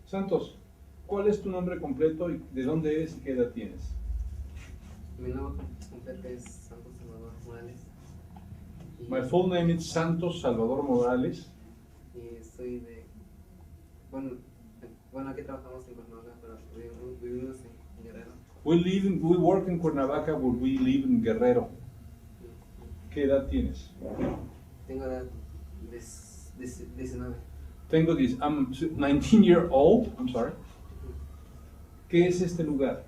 Santos, ¿cuál es tu nombre completo y de dónde eres y qué edad tienes? Mi nombre completo es Santos Salvador Morales. My full name is Santos Salvador Morales. Y soy de... Bueno, aquí trabajamos en Cuernavaca, pero vivimos en Guerrero. We work in Cuernavaca, but we live in Guerrero. ¿Qué edad tienes? Tengo edad de 19. I'm 19-year-old. I'm sorry. ¿Qué es este lugar?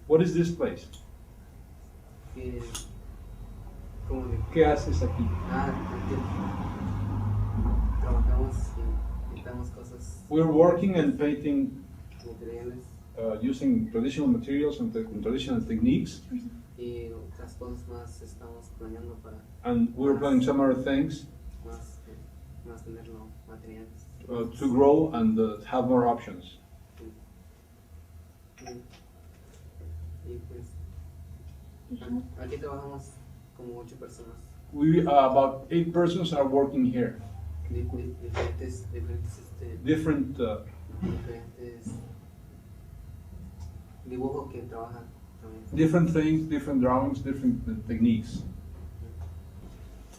What is this place? ¿Qué haces aquí? Aquí trabajamos y pintamos cosas. We're working and painting Materiales. Using traditional materials and traditional techniques. Y otras cosas más estamos planeando para. And we're planning some other things Más tenerlo materiales. To grow and have more options. Y pues aquí trabajamos como 8 personas. About 8 persons are working here. Diferentes Different dibujos que trabajan también. different things, different drawings, different techniques.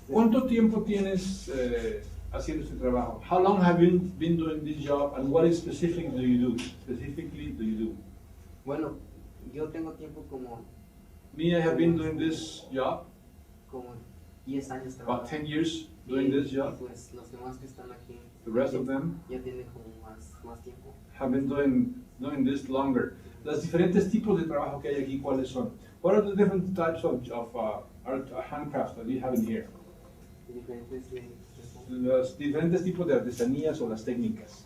¿Cuánto tiempo tienes haciendo este trabajo? How long have you been doing this job and what specifically do you do? Bueno, yo tengo tiempo como Me, I have been doing this job como 10 años about trabajando. 10 years doing this Y job. pues los demás que están aquí, The rest of them ya tienen como más tiempo. have been doing this longer. Los diferentes tipos de trabajo que hay aquí, ¿cuáles son? What are the different types of handcrafts that you have in here? Diferentes Los diferentes tipos de artesanías o las técnicas.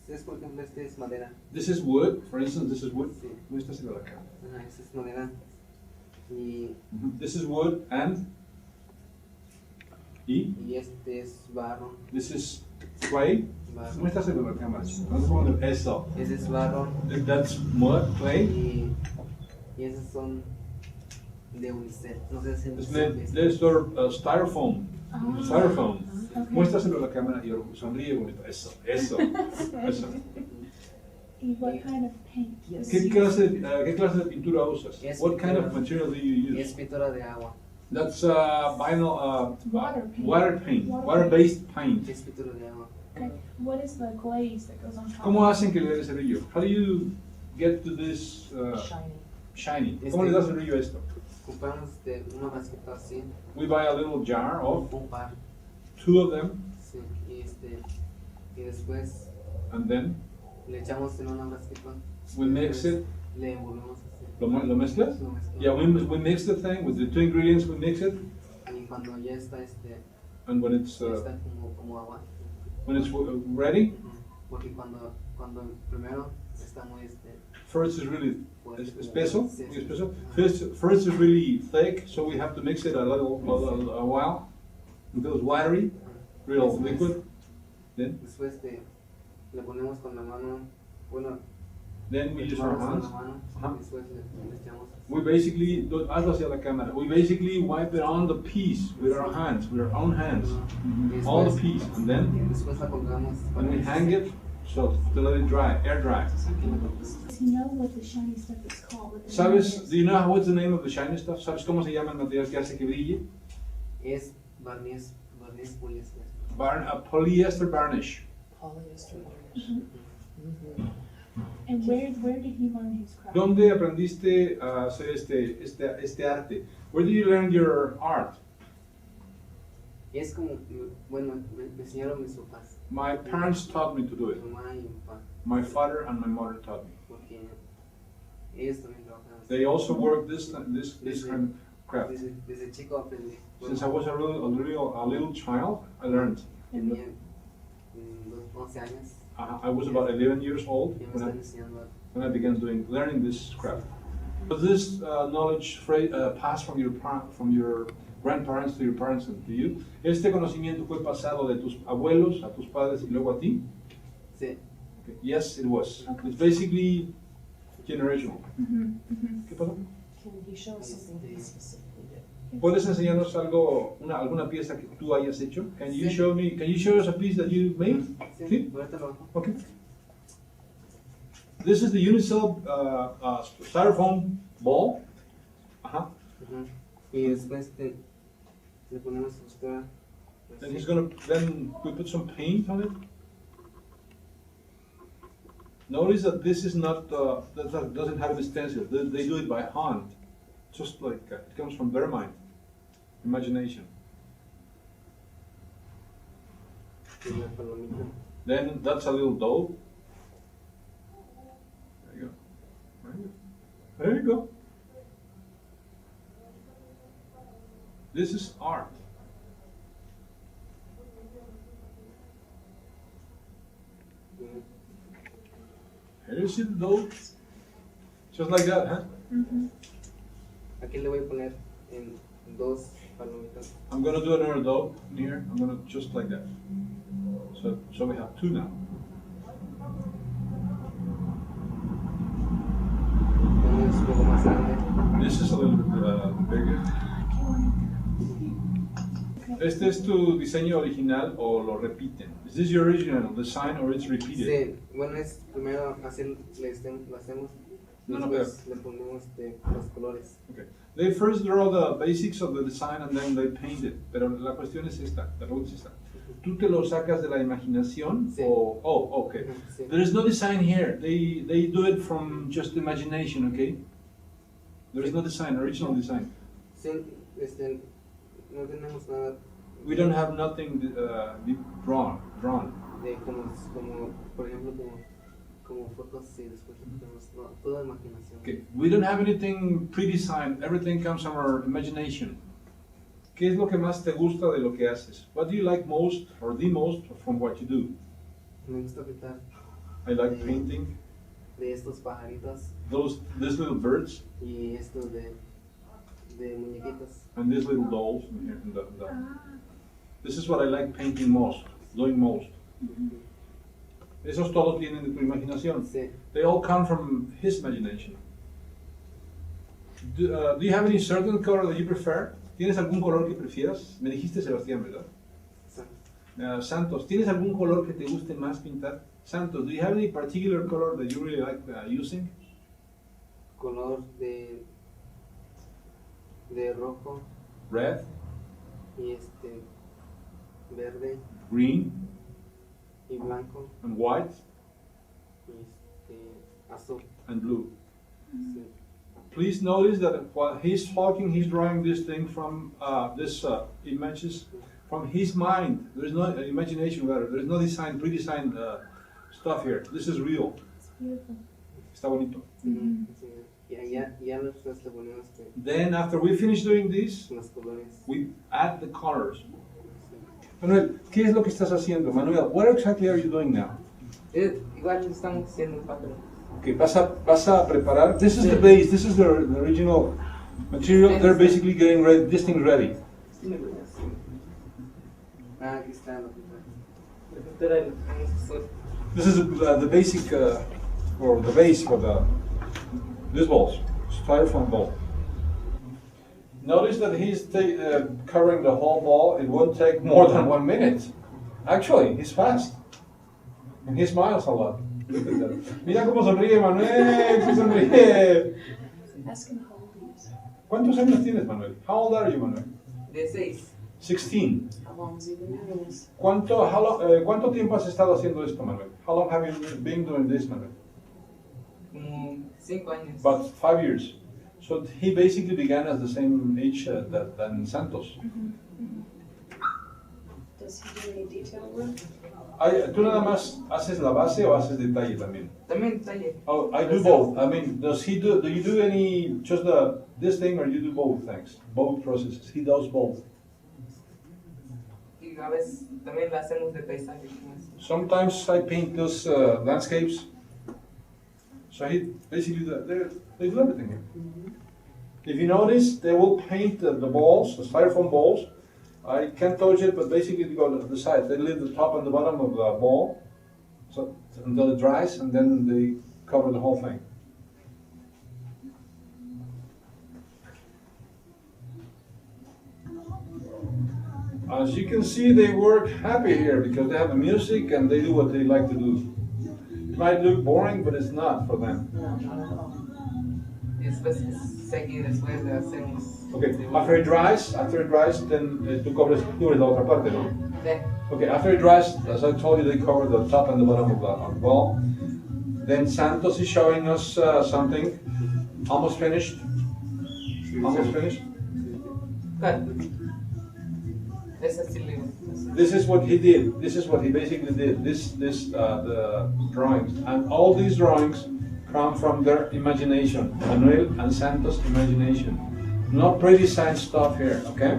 es por ejemplo, este es madera. This is wood, for instance, this is wood. Sí. Muéstraselo de acá. Esta es madera. Y This is wood and este es barro. this is clay. Barro. Muéstraselo de la cámara. Eso. Ese es barro. That's mud, clay. Y esos son de unicel. No sé si There's styrofoam. Styrofoam. Okay. Muéstraselo a la cámara y sonríe bonito. Eso. And what kind of paint? ¿Qué clase de pintura usas? Es What kind of pintura. material do you Es use? pintura de agua. That's vinyl, Water paint. water-based paint. Es pintura de agua. Okay. What is the glaze that goes on top? ¿Cómo hacen que le dé ese brillo? How do you get to this shiny? ¿Cómo le das el brillo a esto? Compramos de una vasquita así, We buy a little jar of un par. 2 of them, Sí. Y después and then le echamos en una vasquita. we mix it. Le envolvemos así. ¿Lo mezclas? Lo mezclamos. Yeah, we mix the thing with the 2 ingredients. We mix it, Y cuando ya está and when it's está como agua. ready, Porque cuando primero está muy first is really espeso. Sí. Espeso. First is really thick, so we have to mix it a while until it's watery, real liquid. Then Después le ponemos con la mano, bueno, we use our con hands. la mano, Ajá. después le echamos así. We basically, hazlo hacia la cámara. We basically wipe it on the piece with our hands, with our own hands, Y all the después- piece, and then Después la colgamos. when we hang it, so to let it dry, air dry. Does he know what the shiny stuff is called? What the name ¿Sabes? is? Do you know what's the name of the shiny stuff? ¿Sabes cómo se llama el material que hace que brille? Es barniz poliéster. Polyester varnish. And where did he learn his craft? ¿Dónde aprendiste a hacer este arte? Where did you learn your art? Es como, bueno, me enseñaron mis papás, My parents taught me to do mi it. mamá y mi papá, My father and my mother taught me. porque ellos también trabajan así. They also work this kind of craft. Desde chico aprendí. Since I was a little child, I learned. Tenía 11 años I was about 11 years old y me when están enseñando. I began learning this craft. Was this knowledge passed from your grandparents to your parents and to you? ¿Este conocimiento fue pasado de tus abuelos a tus padres y luego a ti? Sí, Okay. Yes, it was. Okay. It's basically generational. Mm-hmm. ¿Qué pasó? Can you show us something he specifically did? ¿Puedes enseñarnos algo, alguna pieza que tú hayas hecho? Can you Sí. show us a piece that you made? Sí, Sí. ahorita lo bajo. Okay. This is the Unicel styrofoam ball. Ajá. Ujú. Y después le ponemos costura. And he's gonna, then we put some paint on it. Notice that this is not, that doesn't have a stencil. They do it by hand. Just like, it comes from their mind, imagination. Y la palomita. Then that's a little dough. There you go. There you go. There you go. This is art. Ujú. Here you see the dough. Just like that, huh? Aquí le voy a poner en dos palomitas. I'm gonna do another dough here. I'm gonna just like that. So we have two now. Uno es un poco más grande. This is a little bit bigger. ¿Este es tu diseño original o lo repiten? Is this your original design or it's repeated? Sí, bueno, es primero hacer, lo hacemos. No, no, Después le ponemos los colores. Okay. They first draw the basics of the design and then they paint it. Pero la cuestión es esta, la pregunta es esta. ¿Tú te lo sacas de la imaginación Sí. o? Oh, okay. Sí. There is no design here. They do it from just imagination, okay? There is no design, original design. Sí, no tenemos nada We don't have nothing drawn. de como por ejemplo, como fotos y después le ponemos toda imaginación. Okay. We don't have anything pre-designed. Everything comes from our imagination. ¿Qué es lo que más te gusta de lo que haces? What do you like most or the most from what you do? Me gusta pintar I like painting. de estos pajaritos These little birds y estos de muñequitos. and these little dolls in here. This is what I like painting most, doing most. Esos todos vienen de tu imaginación. Sí. They all come from his imagination. Do you have any certain color that you prefer? ¿Tienes algún color que prefieras? Me dijiste Sebastián, ¿verdad? Sí. Santos, ¿tienes algún color que te guste más pintar? Santos, do you have any particular color that you really like using? Color de rojo Red, y verde green, y blanco and white, y azul. and blue. Sí. Please notice that while he's talking, he's drawing this thing from this images from his mind. There's no imagination rather. There's no design, pre-designed stuff here. This is real. It's beautiful. Está bonito. Sí. Ya nosotros le ponemos Then after we finish doing this, los colores. we add the colors. Manuel, ¿qué es lo que estás haciendo? Manuel, what exactly are you doing now? Igual estamos haciendo un patrón. Okay, vas a preparar. This is the base. This is the original material. They're basically getting ready, this thing ready. Aquí está la pintura. La pintura la ponemos azul. This is the basic or the base for this balls, styrofoam ball. Notice that he's covering the whole ball. It won't take more than 1 minute. Actually, he's fast. And he smiles a lot. Look at that. Mira cómo sonríe Manuel, sí sonríe. Ask him how old he is. ¿Cuántos años tienes, Manuel? How old are you, Manuel? De 6. 16. How long has he been doing this? ¿Cuánto tiempo has estado haciendo esto, Manuel? How long have you been doing this, Manuel? Como 5 años. About 5 years. So he basically began at the same age than Santos. Does he do any detail work? ¿Tú nada más haces la base o haces detalle también? También detalle. Oh, I do both. I mean, do you do any, just this thing or you do both things? Both processes. He does both. Y a veces también la hacemos de paisaje. Sometimes I paint those landscapes. So he basically, they do everything here. If you notice, they will paint the balls, the styrofoam balls. I can't touch it, but basically they go to the side. They leave the top and the bottom of the ball so until it dries, and then they cover the whole thing. as you can see, they work happy here because they have the music and they do what they like to do. It might look boring, but it's not for them. Y después seguir, después de hacemos. Okay, after it dries, then tú cubres la otra parte, ¿no? Okay, after it dries, as I told you, they cover the top and the bottom of the ball. Then Santos is showing us something. Almost finished. Almost finished. This is what he did. This is what he basically did. The drawings, and all these drawings come from their imagination, Manuel and Santos' imagination. Not pre-designed stuff here, okay?